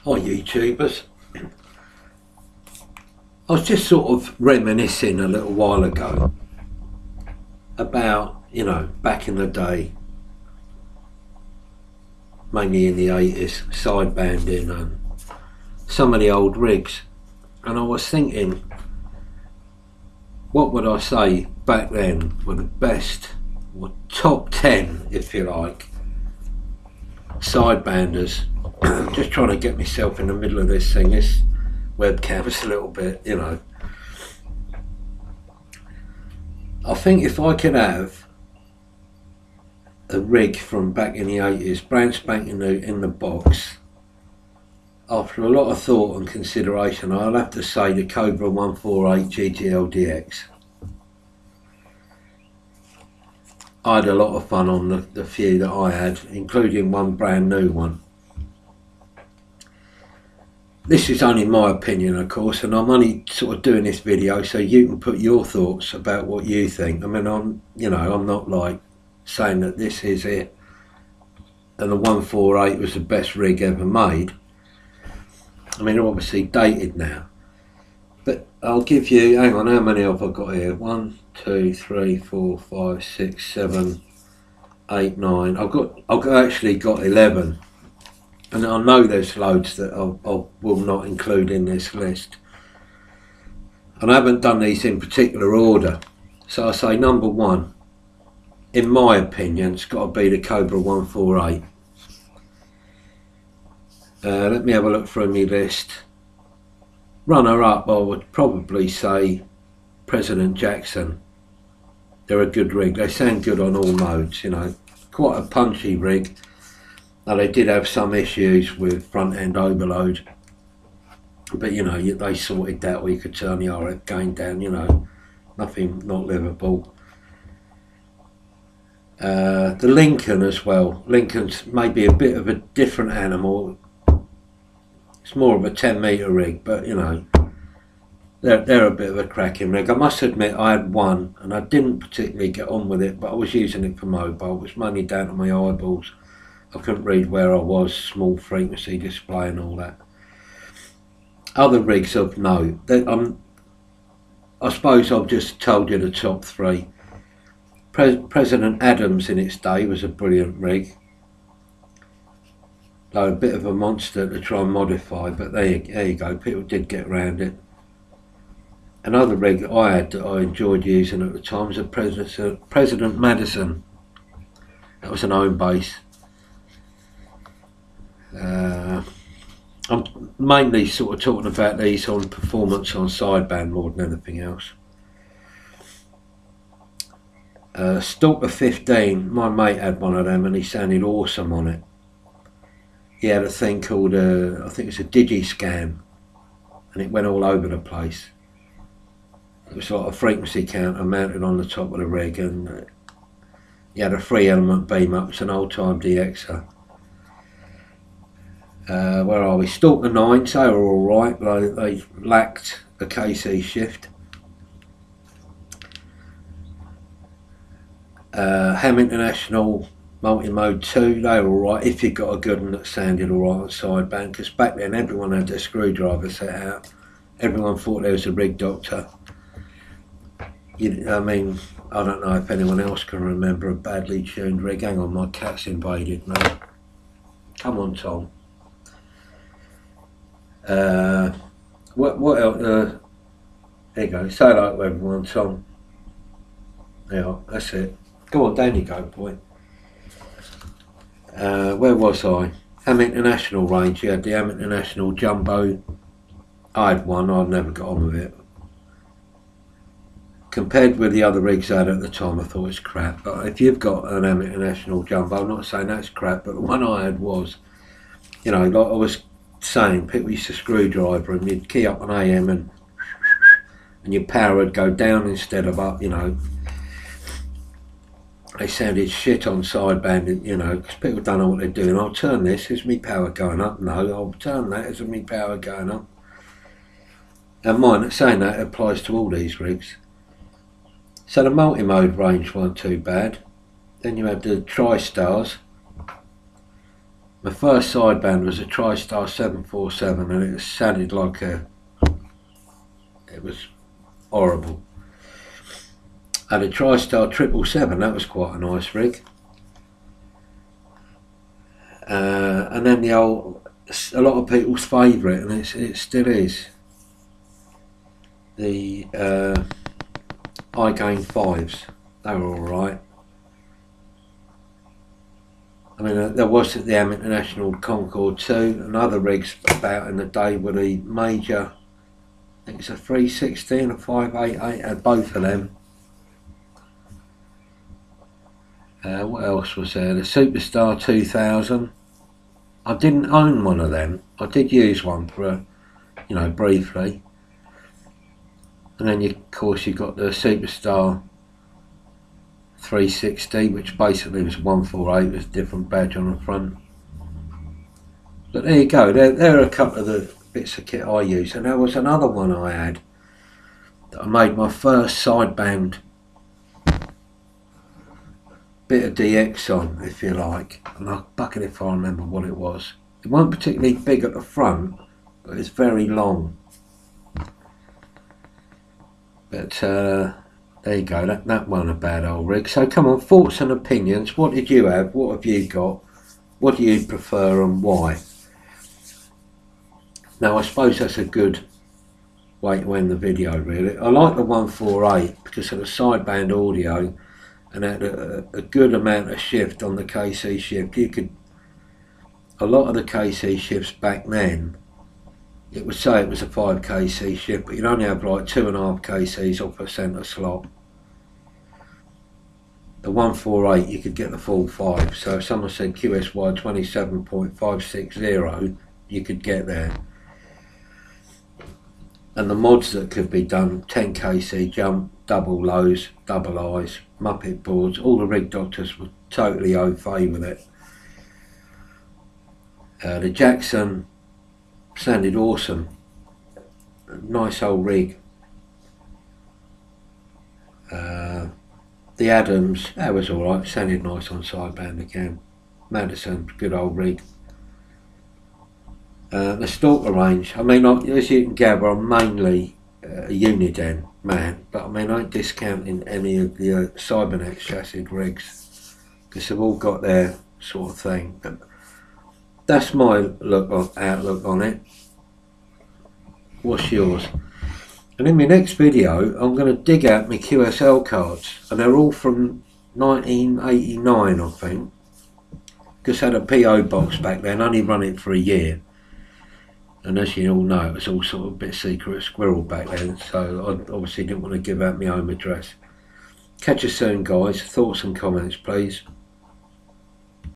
Hi YouTubers. I was just sort of reminiscing a little while ago about, back in the day, mainly in the 80s, sidebanding and some of the old rigs, and I was thinking, what would I say back then were the best, or top 10 if you like, sidebanders. Just trying to get myself in the middle of this thing. This webcam's a little bit, I think if I could have a rig from back in the 80s, brand spanking new in the box, after a lot of thought and consideration, I'll have to say the Cobra 148 GTL-DX. I had a lot of fun on the few that I had, including one brand new one. This is only my opinion, of course, and I'm only sort of doing this video so you can put your thoughts about what you think. I mean, I'm not like saying that this is it and the 148 was the best rig ever made. I mean, they're obviously dated now, but I'll give you, hang on, how many have I got here? 1, 2, 3, 4, 5, 6, 7, 8, 9. I've actually got 11. And I know there's loads that I will not include in this list. And I haven't done these in particular order. So I say number one, in my opinion, it's got to be the Cobra 148. Let me have a look through my list. Runner up, I would probably say President Jackson. They're a good rig. They sound good on all modes, Quite a punchy rig. Now they did have some issues with front end overload, but they sorted that where you could turn the RF gain down, nothing not livable. The Lincoln as well. Lincoln's maybe a bit of a different animal. It's more of a 10-metre rig, but they're a bit of a cracking rig. I must admit I had one and I didn't particularly get on with it, but I was using it for mobile. It was mainly down to my eyeballs. I couldn't read where I was, small frequency display and all that. Other rigs of note, I suppose I've just told you the top three. President Adams in its day was a brilliant rig. Though a bit of a monster to try and modify, but there you go, people did get around it. Another rig that I had that I enjoyed using at the time was a President Madison. That was an home base. I'm mainly sort of talking about these on performance on sideband more than anything else. Stalker 15, my mate had one of them and he sounded awesome on it. He had a thing called, I think it's a Digi-Scan, and it went all over the place. It was like a frequency counter mounted on the top of the rig, and he had a 3-element beam up. It's an old time DXer. Where are we? Stalker 9s, they were alright, but they lacked a KC shift. Ham International Multi-Mode 2, they were alright if you got a good one that sounded alright on sideband, because back then everyone had their screwdriver set out. Everyone thought there was a rig doctor. I mean, I don't know if anyone else can remember a badly tuned rig. Hang on, my cat's invaded me. Come on, Tom. What else? There you go. Say hello to everyone, Tom. Yeah, that's it. Go on, down you go, boy. Where was I? Ham International range. You had the Ham International Jumbo. I had one. I never got on with it. Compared with the other rigs I had at the time, I thought it was crap. But if you've got an Ham International Jumbo, I'm not saying that's crap, but the one I had was, like I was saying, people used to screwdriver and you'd key up an AM and your power would go down instead of up, They sounded shit on sideband, because people don't know what they're doing. I'll turn this, is me power going up? No, I'll turn that, is me power going up? And mine, saying that applies to all these rigs. So the multi-mode range weren't too bad. Then you had the TriStars, My first sideband was a TriStar 747 and it sounded like it was horrible. I had a TriStar 777, that was quite a nice rig. And then a lot of people's favourite, and it still is, the iGain 5s. They were alright. I mean, there was the Am International Concorde 2, and other rigs about in the day were the major, I think it's a 360 and a 588, had both of them. What else was there? The Superstar 2000. I didn't own one of them. I did use one for, you know, briefly. And then, of course, you got the Superstar 360, which basically was 148 with a different badge on the front. But there you go. There are a couple of the bits of kit I use. And there was another one I had that I made my first sideband bit of DX on, if you like, and I'll bucket if I remember what it was. It wasn't particularly big at the front, but it's very long. But there you go, that wasn't a bad old rig. So come on, thoughts and opinions. What did you have? What have you got? What do you prefer and why? Now I suppose that's a good way to end the video, really. I like the 148 because of the sideband audio, and had a good amount of shift on the KC shift. You could, a lot of the KC shifts back then, it would say it was a 5 KC shift, but you'd only have like 2.5 KCs off a centre slot. The 148 you could get the full 5, so if someone said QSY 27.560, you could get there. And the mods that could be done, 10 KC jump, double lows, double eyes, Muppet boards, all the rig doctors were totally au fait with it. The Jackson sounded awesome, nice old rig. The Adams, that was alright, sounded nice on sideband again. Madison, good old rig. The Stalker range, I mean, as you can gather, I'm mainly a Uniden man, but I mean, I ain't discounting any of the Cybernex chassis rigs because they've all got their sort of thing. But that's my outlook on it. What's yours? And in my next video, I'm going to dig out my QSL cards, and they're all from 1989, I think. Just had a PO box back then, only run it for a year. And as you all know, it was all sort of a bit secret squirrel back then, so I obviously didn't want to give out my home address. Catch you soon, guys. Thoughts and comments, please.